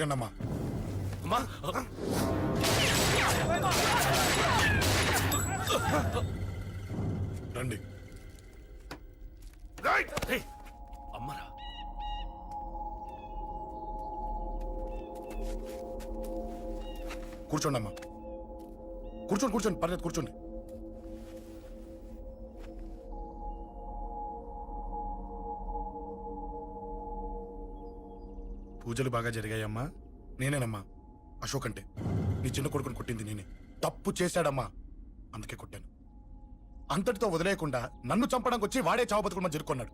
కూర్చోండి అమ్మా. అమ్మా రండి. రేయ్, అమ్మరా కూర్చోండి అమ్మా. కూర్చోండి కూర్చోండి, పర్లేదు కూర్చోండి. పూజలు బాగా జరిగాయమ్మా? నేనేనమ్మా అశోక్ అంటే. నీ చిన్న కొడుకుని కొట్టింది నేనే. తప్పు చేశాడమ్మా, అందుకే కొట్టాను. అంతటితో వదిలేయకుండా నన్ను చంపడానికి వచ్చి వాడే చావు బతుకుని జరుపుకున్నాడు.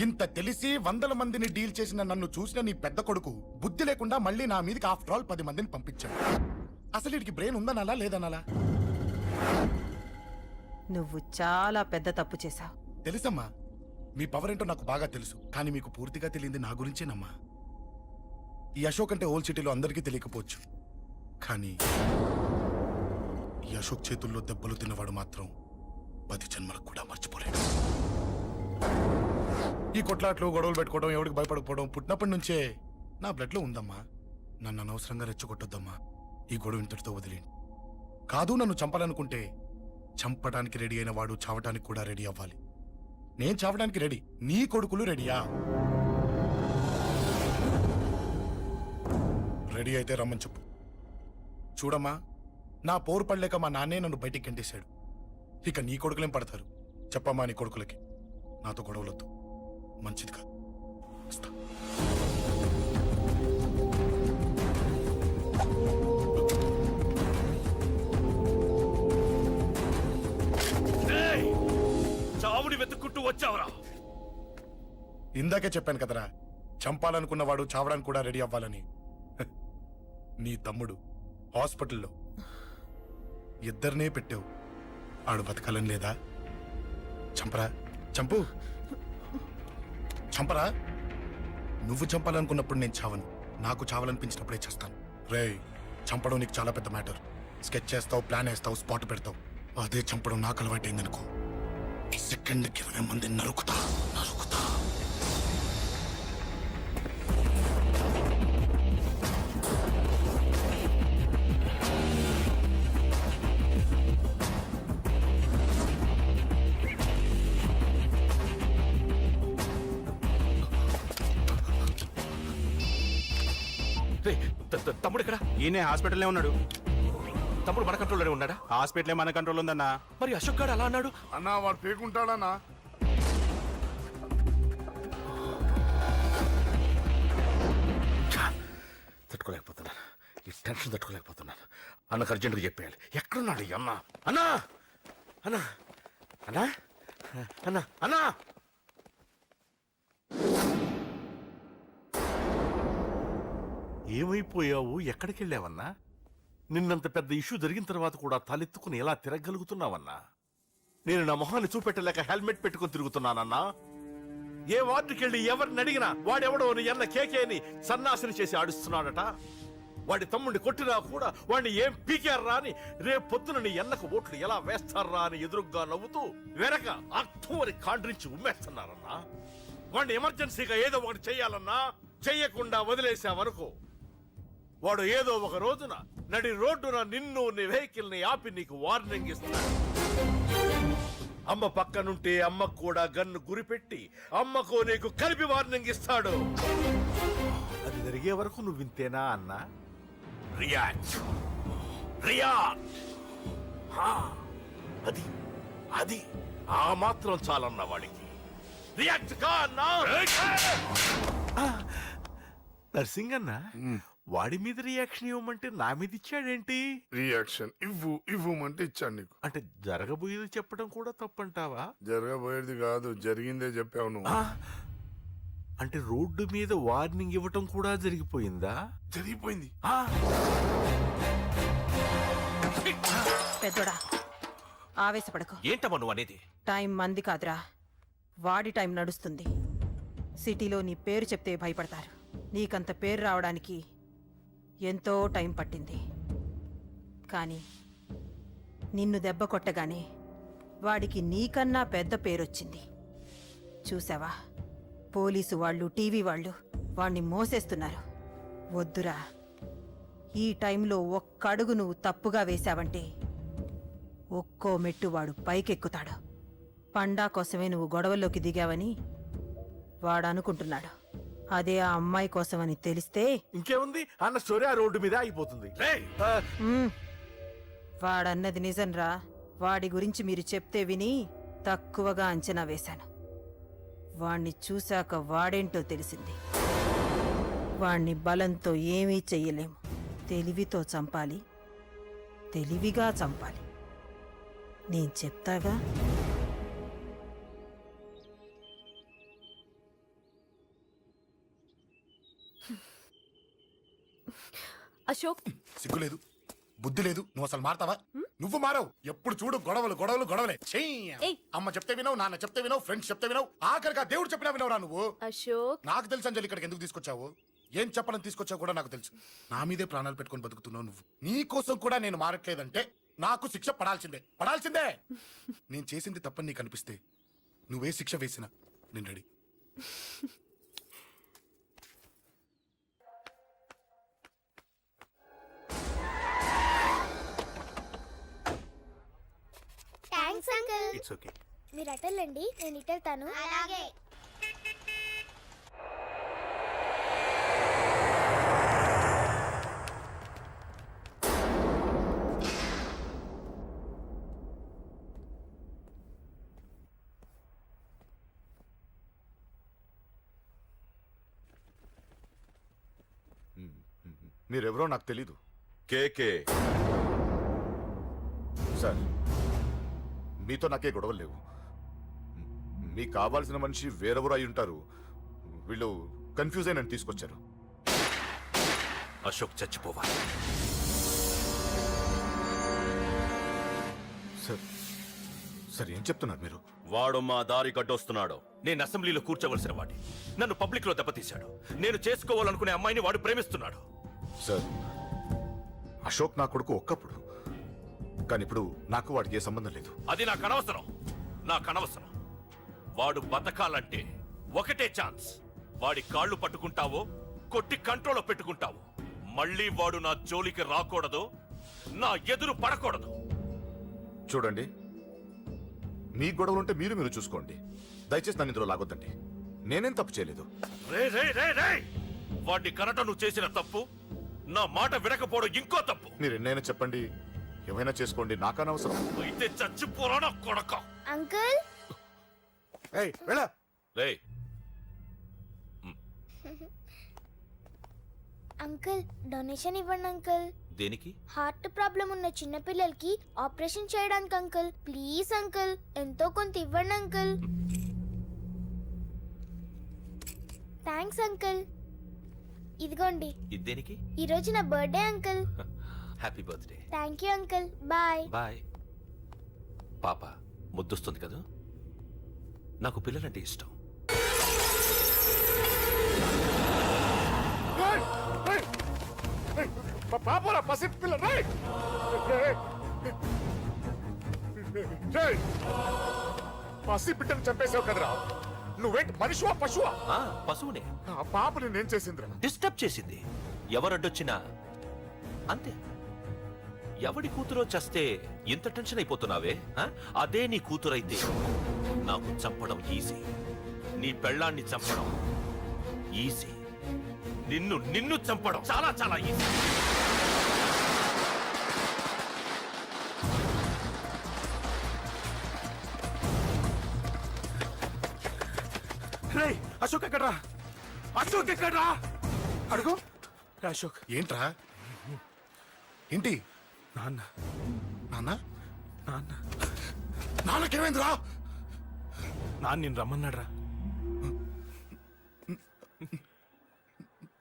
ఇంత తెలిసి 100 మందిని డీల్ చేసిన నన్ను చూసిన నీ పెద్ద కొడుకు బుద్ధి లేకుండా మళ్ళీ నా మీదకి ఆఫ్టర్ ఆల్ 10 మందిని పంపించాడు. అసలు వీడికి బ్రెయిన్ ఉందనాలా లేదనాలా? నువ్వు చాలా పెద్ద తప్పు చేశావు. తెలుసమ్మా, మీ పవర్ ఏంటో నాకు బాగా తెలుసు. కానీ మీకు పూర్తిగా తెలియంది నా గురించేనమ్మా. ఈ అశోక్ అంటే ఓల్డ్ సిటీలో అందరికీ తెలియకపోవచ్చు, కానీ ఈ అశోక్ చేతుల్లో దెబ్బలు తిన్నవాడు మాత్రం 10 జన్మలకు కూడా మర్చిపోలేడు. ఈ కొట్లాట్లు గొడవలు పెట్టుకోవడం, ఎవరికి భయపడకపోవడం పుట్టినప్పటి నుంచే నా బ్లడ్ లో ఉందమ్మా. నన్ను అనవసరంగా రెచ్చగొట్టొద్దమ్మా. ఈ గొడవ ఇంతటితో వదిలేండి. కాదు, నన్ను చంపాలనుకుంటే చంపడానికి రెడీ అయిన వాడు చావటానికి కూడా రెడీ అవ్వాలి. నేను చావడానికి రెడీ, నీ కొడుకులు రెడీయా? రెడీ అయితే రమ్మని చెప్పు. చూడమ్మా, నా పోరు పడలేక మా నాన్నే నన్ను బయటికి గంటేశాడు. ఇక నీ కొడుకులేం పడతారు? చెప్పమ్మా నీ కొడుకులకి నాతో గొడవలొద్దు, మంచిది కాదు. వస్తా. చావుని వెతుక్కుంటూ వచ్చావురా. ఇందాకే చెప్పాను కదరా, చంపాలనుకున్నవాడు చావడానికి కూడా రెడీ అవ్వాలని. నీ తమ్ముడు హాస్పిటల్లో ఇద్దరినే పెట్టావు. ఆడు బతకాలని లేదా? చంపరా, చంపు, చంపరా. నువ్వు చంపాలనుకున్నప్పుడు నేను చావను, నాకు చావాలనిపించినప్పుడే చేస్తాను. రే, చంపడం నీకు చాలా పెద్ద మ్యాటర్. స్కెచ్ చేస్తావు, ప్లాన్ వేస్తావు, స్పాట్ పెడతావు. అదే చంపడం నాకు అలవాటైందనుకో, సెకండ్కి 20 మందిని నరుకుతా నరుకుతా. తమ్ముడు ఇక్కడ? ఈయనే హాస్పిటల్లో ఉన్నాడు. తమ్ముడు మన కంట్రోల్లోనే ఉన్నాడా? హాస్పిటలే మన కంట్రోల్ ఉందన్నా. మరి అశోక్ గారు అలా అన్నాడు? అన్నా వాడు పేకుంటాడన్నా. తట్టుకోలేకపోతున్నాను, ఈ టెన్షన్ తట్టుకోలేకపోతున్నాను. అన్నకు అర్జెంట్గా చెప్పేయాలి. ఎక్కడున్నాడు ఈ అన్న? అన్నా అన్నా అన్నా అన్నా అన్నా ఏమైపోయావు? ఎక్కడికి వెళ్ళావన్నా? నిన్నంత పెద్ద ఇష్యూ జరిగిన తర్వాత కూడా తలెత్తుకుని ఎలా తిరగలుగుతున్నావన్నా? నేను నా మొహాన్ని చూపెట్టలేక హెల్మెట్ పెట్టుకుని తిరుగుతున్నానన్నా. ఏ వార్డుకి వెళ్ళి ఎవరిని అడిగినా వాడెవడో నీ అన్న కేకేని సన్నాసిని చేసి ఆడిస్తున్నాడట. వాడి తమ్ముడిని కొట్టినా కూడా వాడిని ఏం పీకారా అని రేపు పొద్దున నీ అన్నకు ఓట్లు ఎలా వేస్తారా అని ఎదురుగ్గా నవ్వుతూ వెనక అర్థమని కాండ్రించి ఉమ్మేస్తున్నారన్నా. వాడిని ఎమర్జెన్సీగా ఏదో ఒకటి చెయ్యాలన్నా. చెయ్యకుండా వదిలేసావనుకో, వాడు ఏదో ఒక రోజున నడి రోడ్డున నిన్ను నీ వెహికల్ ని ఆపి నీకు వార్నింగ్ ఇస్తాడు. అమ్మ పక్కనుంటే అమ్మకు కూడా గన్ను గురిపెట్టి అమ్మకు నీకు కలిపి వార్నింగ్ ఇస్తాడు. అది జరిగే వరకు నువ్వు వింతేనా అన్నా? React react. అది అది ఆ మాత్రం చాలన్న వాడికి. రియాక్ట్ కా అన్నా. నర్సింగ్ అన్నా, వాడి మీద రియాక్షన్ ఇవ్వమంటే నా మీద ఇచ్చాడేంటి? రియాక్షన్ ఇవ్వమంటే ఇచ్చాను నీకు. అంటే జరగబోయేది చెప్పడం కూడా తప్పంటావా? జరగబోయేది కాదు, జరిగిందే చెప్పావు నువ్వు. అంటే రోడ్డు మీద వార్నింగ్ ఇవ్వటం కూడా జరిగిపోయిందా? జరిగిపోయింది. పెద్దోడా, ఆవేశపడకు. ఏంటమ్మా నువ్వు అనేది? టైం మంది కాదురా, వాడి టైం నడుస్తుంది. సిటీలో నీ పేరు చెప్తే భయపడతారు. నీకంత పేరు రావడానికి ఎంతో టైం పట్టింది. కానీ నిన్ను దెబ్బ కొట్టగానే వాడికి నీకన్నా పెద్ద పేరొచ్చింది. చూసావా, పోలీసు వాళ్ళు, టీవీ వాళ్ళు వాణ్ణి మోసేస్తున్నారు. వద్దురా. ఈ టైంలో ఒక్క అడుగు నువ్వు తప్పుగా వేశావంటే ఒక్కో మెట్టు వాడు పైకెక్కుతాడు. పండా కోసమే నువ్వు గొడవల్లోకి దిగావని వాడు అనుకుంటున్నాడు. అదే ఆ అమ్మాయి కోసమని తెలిస్తే ఇంకేముంది అన్న స్టోరీ ఆ రోడ్డు మీద అయిపోతుంది. వాడన్నది నిజంరా. వాడి గురించి మీరు చెప్తే విని తక్కువగా అంచనా వేశాను. వాణ్ణి చూశాక వాడేంటో తెలిసింది. వాణ్ణి బలంతో ఏమీ చెయ్యలేము. తెలివితో చంపాలి, తెలివిగా చంపాలి. నేను చెప్తాగా. అశోక్, సిగ్గు లేదు, బుద్ధి లేదు. నువ్వు అసలు మారతావా? నువ్వు మారవు. ఎప్పుడు చూడు గొడవలు గొడవలు గొడవలే. ఏయ్. అమ్మ చెప్తే వినవు, నాన్న చెప్తే వినవు, ఫ్రెండ్స్ చెప్తే వినవు, ఆఖరిగా దేవుడు చెప్పినా వినవురా నువ్వు. అశోక్, నాకు తెలుసు అంజలి ఇక్కడికి ఎందుకు తీసుకొచ్చావు, ఏం చెప్పడం తీసుకొచ్చావు కూడా నాకు తెలుసు. నా మీదే ప్రాణాలు పెట్టుకొని బతుకుతున్నావు నువ్వు. నీ కోసం కూడా నేను మారట్లేదంటే నాకు శిక్ష పడాల్సిందే, పడాల్సిందే. నేను చేసింది తప్పని నీకు అనిపిస్తే నువ్వే శిక్ష వేసినా నేను ready. Thanks uncle. It's okay. మీరు అటెళ్ళండి, నేను ఇటెళ్తాను. అలాగే. మీరెవరో నాకు తెలీదు కేకే. సార్. మీతో నాకే గొడవలు లేవు. మీకు కావాల్సిన మనిషి వేరెవరో అయి ఉంటారు. వీళ్ళు కన్ఫ్యూజ్ అయి నన్ను తీసుకొచ్చారు. అశోక్ చచ్చిపోవాలి. సార్, సార్ ఏం చెప్తున్నారు మీరు? వాడు మా దారి కట్టొస్తున్నాడు. నేను అసెంబ్లీలో కూర్చోవలసిన వాడి నన్ను పబ్లిక్ లో దెబ్బతీశాడు. నేను చేసుకోవాలనుకునే అమ్మాయిని వాడు ప్రేమిస్తున్నాడు. సార్, అశోక్ నా కొడుకు ఒక్కప్పుడు, కానీ ఇప్పుడు నాకు వాడికి ఏ సంబంధం లేదు. అది నాకు అనవసరం, నాకు అనవసరం. వాడు బతకాలంటే ఒకటే ఛాన్స్. వాడి కాళ్ళు పట్టుకుంటావో కొట్టి కంట్రోల్లో పెట్టుకుంటావు. మళ్ళీ వాడు నా జోలికి రాకూడదు, నా ఎదురు పడకూడదు. చూడండి, మీ గొడవలుంటే మీరు చూసుకోండి. దయచేసి నన్ను ఇందులో లాగొద్దండి. నేనేం తప్పు చేయలేదు. రే రే రే రే వాడిని కనట నువ్వు చేసిన తప్పు, నా మాట వినకపోవడం ఇంకో తప్పు. మీరు ఎన్నైనా చెప్పండి, ఏమైనా చేసుకోండి, నాకనవసరం. అయితే చచ్చిపోరా కొడక. అంకుల్, ఏయ్ వెళ్ళ. రే అంకుల్ డొనేషన్ ఇవ్వండి అంకుల్. దేనికి? హార్ట్ ప్రాబ్లం ఉన్న చిన్న పిల్లలకి ఆపరేషన్ చేయడానికి అంకుల్. ప్లీజ్ అంకుల్, ఎంతో కొంత ఇవ్వండి అంకుల్. Thanks uncle. ఇదిగోండి, ఇది దేనికి? ఈ రోజు నా birthday uncle. Happy birthday. Thank you uncle. Bye. Bye. పాప ముద్దొస్తుంది కదా, నాకు పిల్లలంటే ఇష్టం. పాపరా పసి పిల్ల, పసి బిడ్డను చంపేసావు కదరా. నువ్వేంటి మనిషివా పశువా? పశువునే. ఆ పాపని నేను చేసిందిరా. డిస్టర్బ్ చేసింది. ఎవరడ్డొచ్చినా అంతే. ఎవడి కూతురో చస్తే ఇంత టెన్షన్ అయిపోతున్నావే? అదే నీ కూతురైతే నాకు చంపడం ఈజీ, నీ పెళ్ళాన్ని చంపడం ఈజీ, నిన్ను చంపడం చాలా చాలా ఈజీ. అశోక్ ఎక్కడ్రా? అశోక్ ఎక్కడ్రా? అడుగు. అశోక్ ఏంట్రా? ఏంటి? నాన్న, నాన్న నాన్న, నాన్నకేమైందిరా? నాన్న నిన్ను రమ్మన్నాడ్రా.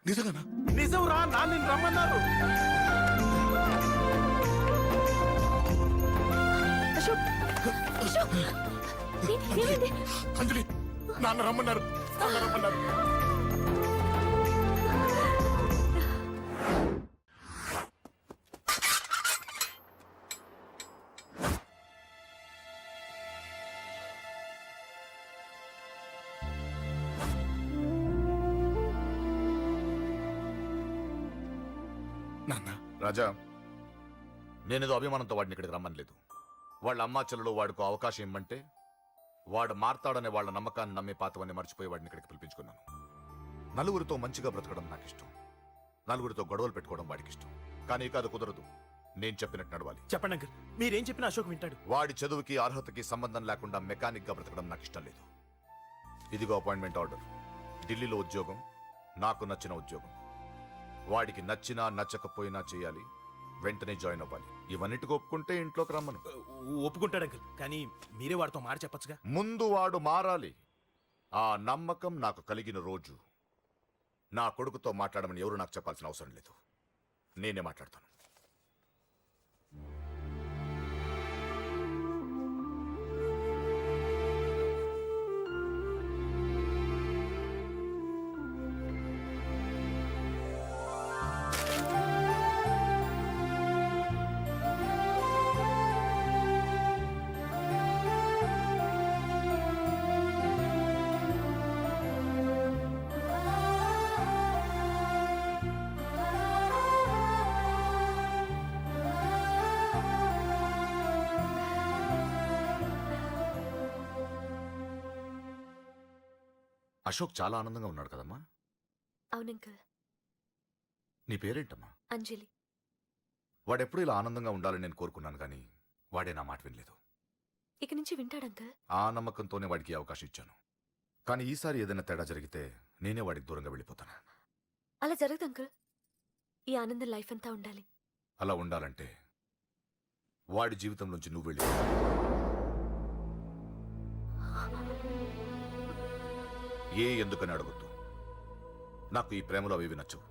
నిజంగానా? నిజం రా, నాన్న నిన్ను రమ్మన్నారు. అశోక్, అశోక్, ఏమైంది? అంజలి, నాన్న రమ్మన్నారు, నాన్న రమ్మన్నారు. నాన్న రాజా నేనేదో అభిమానంతో వాడిని ఇక్కడికి రమ్మనలేదు. వాళ్ళ అమ్మా చెల్లెలు వాడికి అవకాశం ఇమ్మంటే వాడు మారతాడనే వాళ్ళ నమ్మకాన్ని నమ్మి పాతవన్నీ మర్చిపోయి వాడిని ఇక్కడికి పిలిపించుకున్నాను. నలుగురితో మంచిగా బ్రతకడం నాకు ఇష్టం, నలుగురితో గొడవలు పెట్టుకోవడం వాడికి ఇష్టం. కానీ ఇక అది కుదరదు. నేను చెప్పినట్టు నడవాలి. చెప్పండి అంకుల్, మీరేం చెప్పినా అశోక్ వింటాడు. వాడి చదువుకి అర్హతకి సంబంధం లేకుండా మెకానిక్ గా బ్రతకడం నాకు ఇష్టం లేదు. ఇదిగో అపాయింట్మెంట్ ఆర్డర్. ఢిల్లీలో ఉద్యోగం, నాకు నచ్చిన ఉద్యోగం. వాడికి నచ్చినా నచ్చకపోయినా చేయాలి, వెంటనే జాయిన్ అవ్వాలి. ఇవన్నిటికి ఒప్పుకుంటే ఇంట్లోకి రమ్మను. ఒప్పుకుంటాడు అంకుల్, కానీ మీరే వాడితో మాట చెప్పచ్చుగా. ముందు వాడు మారాలి. ఆ నమ్మకం నాకు కలిగిన రోజు నా కొడుకుతో మాట్లాడమని ఎవరు నాకు చెప్పాల్సిన అవసరం లేదు. నేనే మాట్లాడతాను. అశోక్ చాలా ఆనందంగా ఉన్నాడు కదమ్మా. అవును అంకుల్. నీ పేరేంటమ్మా? అంజలి. వాడెప్పుడు ఇలా ఆనందంగా ఉండాలని నేను కోరుకున్నాను, కానీ వాడే నా మాట వినలేదు. ఇక నుంచి వింటాడు అంకుల్. ఆ నమ్మకంతోనే వాడికి ఈ అవకాశం ఇచ్చాను. కానీ ఈసారి ఏదైనా తేడా జరిగితే నేనే వాడికి దూరంగా వెళ్ళిపోతాను. అలా జరగదు అంకుల్. ఈ ఆనందం లైఫ్ అంతా ఉండాలి. అలా ఉండాలంటే వాడి జీవితం నుంచి నువ్వు వెళ్ళి ఎందుకని అడగొద్దు. నాకు ఈ ప్రేమలో అవి నచ్చవు.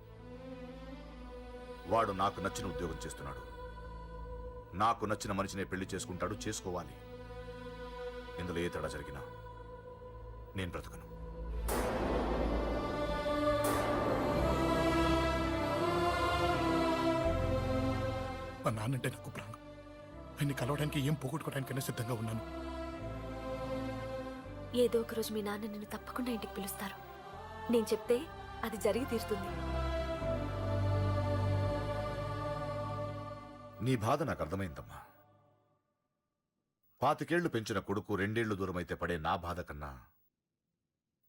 వాడు నాకు నచ్చిన ఉద్యోగం చేస్తున్నాడు, నాకు నచ్చిన మనిషినే పెళ్లి చేసుకుంటాడు, చేసుకోవాలి. ఇందులో ఏ తేడా జరిగినా నేను బ్రతకను. మా నాన్నంటే నాకు ప్రాణం. ఆయన్ని కలవడానికి ఏం పోగొట్టుకోవడానికైనా సిద్ధంగా ఉన్నాను. ఏదో ఒక రోజు మీ నాన్న నిన్ను తప్పకుండా ఇంటికి పిలుస్తారు. నేను చెప్తే అది జరిగి తీరుతుంది. నీ బాధ నాకు అర్థమైందమ్మా. 25 ఏళ్లు పెంచిన కొడుకు 2 ఏళ్లు దూరమైతే పడే నా బాధ కన్నా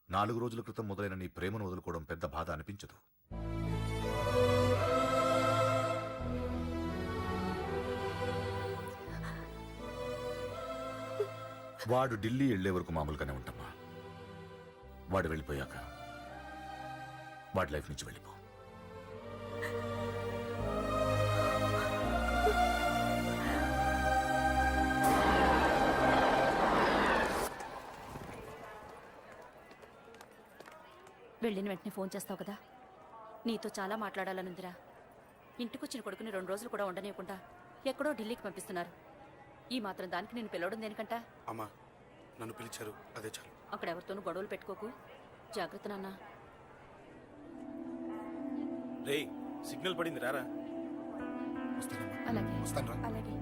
4 రోజుల క్రితం మొదలైన నీ ప్రేమను వదులుకోవడం పెద్ద బాధ అనిపించదు. వాడు ఢిల్లీ వెళ్లే వరకు మామూలుగానే ఉంటామా. వాడు వెళ్ళిపోయాక వాడి లైఫ్ నుంచి వెళ్ళిపో. వెళ్ళిన వెంటనే ఫోన్ చేస్తావు కదా. నీతో చాలా మాట్లాడాలనుందిరా. ఇంటికొచ్చిన కొడుకుని 2 రోజులు కూడా ఉండనివ్వకుండా ఎక్కడో ఢిల్లీకి పంపిస్తున్నారు. ఈ మాత్రం దానికి నేను పిలవడం దేనికంట? అమ్మా నన్ను పిలిచారు, అదే చాలు. అక్కడ ఎవరితోనూ గొడవలు పెట్టుకోకు. జాగ్రత్త నాన్న. రేయ్, సిగ్నల్ పడింది, రారా. వస్తానమ్మా. అలాగే వస్తాను రా. అలాగే.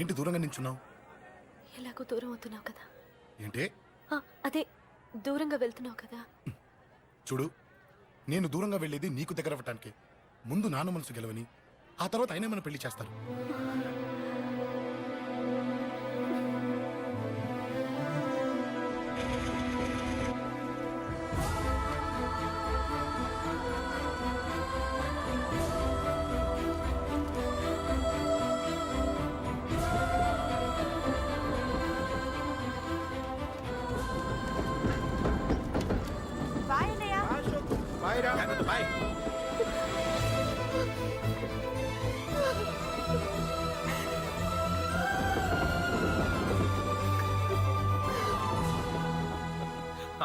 ఏంటి దూరంగా నించున్నావు? ఎలాగో దూరం అవుతున్నావు కదా. ఏంటి? అదే దూరంగా వెళ్తున్నావు కదా. చూడు, నేను దూరంగా వెళ్ళేది నీకు దగ్గర అవ్వటానికి. ముందు నాన్న మనసు గెలవని, ఆ తర్వాత ఆయనే మన పెళ్లి చేస్తారు. బాయ్.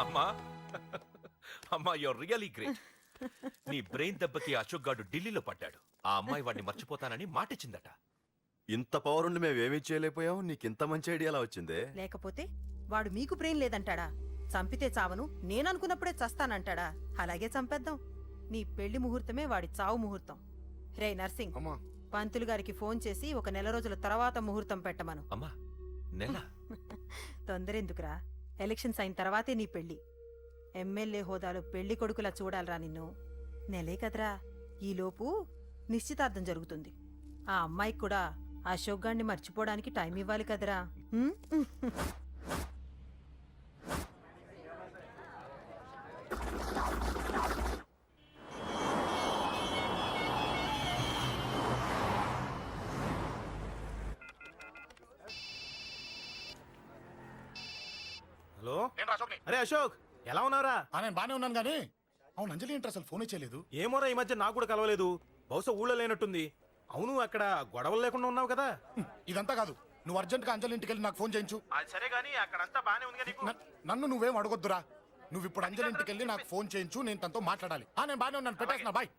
అమ్మా అమ్మా, యూర్ రియలీ గ్రేట్. నీ బ్రెయిన్ దెబ్బకి అశోక్ గాడు ఢిల్లీలో పడ్డాడు. ఆ అమ్మాయి వాడిని మర్చిపోతానని మాటిచ్చిందట. ఇంత పవర్ ఉండి మేమేమీ చేయలేకపోయాం. నీకింత మంచి ఐడియా ఎలా వచ్చిందే? లేకపోతే వాడు మీకు బ్రెయిన్ లేదంటాడా? చంపితే చావను నేననుకున్నప్పుడే చస్తానంటాడా? అలాగే చంపేద్దాం. నీ పెళ్లి ముహూర్తమే వాడి చావు ముహూర్తం. రే నర్సింగ్, అమ్మా పంతులు గారికి ఫోన్ చేసి ఒక నెల రోజుల తర్వాత ముహూర్తం పెట్టమను. అమ్మా నెల తొందరెందుకురా? ఎలక్షన్స్ అయిన తర్వాతే నీ పెళ్లి. ఎమ్మెల్యే హోదాలో పెళ్లి కొడుకులా చూడాలరా నిన్ను. నెలే కదరా, ఈలోపు నిశ్చితార్థం జరుగుతుంది. ఆ అమ్మాయికి కూడా అశోక్ గాన్ని మర్చిపోవడానికి టైం ఇవ్వాలి కదరా. ఉమ్? హలో ఏంట్రా అశోక్ ని? అరే అశోక్, ఎలా ఉన్నారా? నేను బానే ఉన్నాను కానీ అవును అంజలి ఏంట్రా అసలు ఫోనే చేయలేదు? ఏమోరా, ఈ మధ్య నాకు కూడా కలవలేదు. బహుశా ఊళ్ళో లేనట్టుంది. అవును, అక్కడ గొడవలు లేకుండా ఉన్నావు కదా? ఇదంతా కాదు, నువ్వు అర్జెంట్ గా అంజలి ఇంటికి వెళ్ళి నాకు ఫోన్ చేయించు. అది సరే గానీ అక్కడంతా బానే ఉంది నీకు. నన్ను నువ్వేం అడగొద్దురా. నువ్వు ఇప్పుడు అంజలి ఇంటికి వెళ్ళి నాకు ఫోన్ చేయించు, నేను తనతో మాట్లాడాలి. నేను బానే ఉన్నాను, పెట్టేస్తున్నా, బాయ్.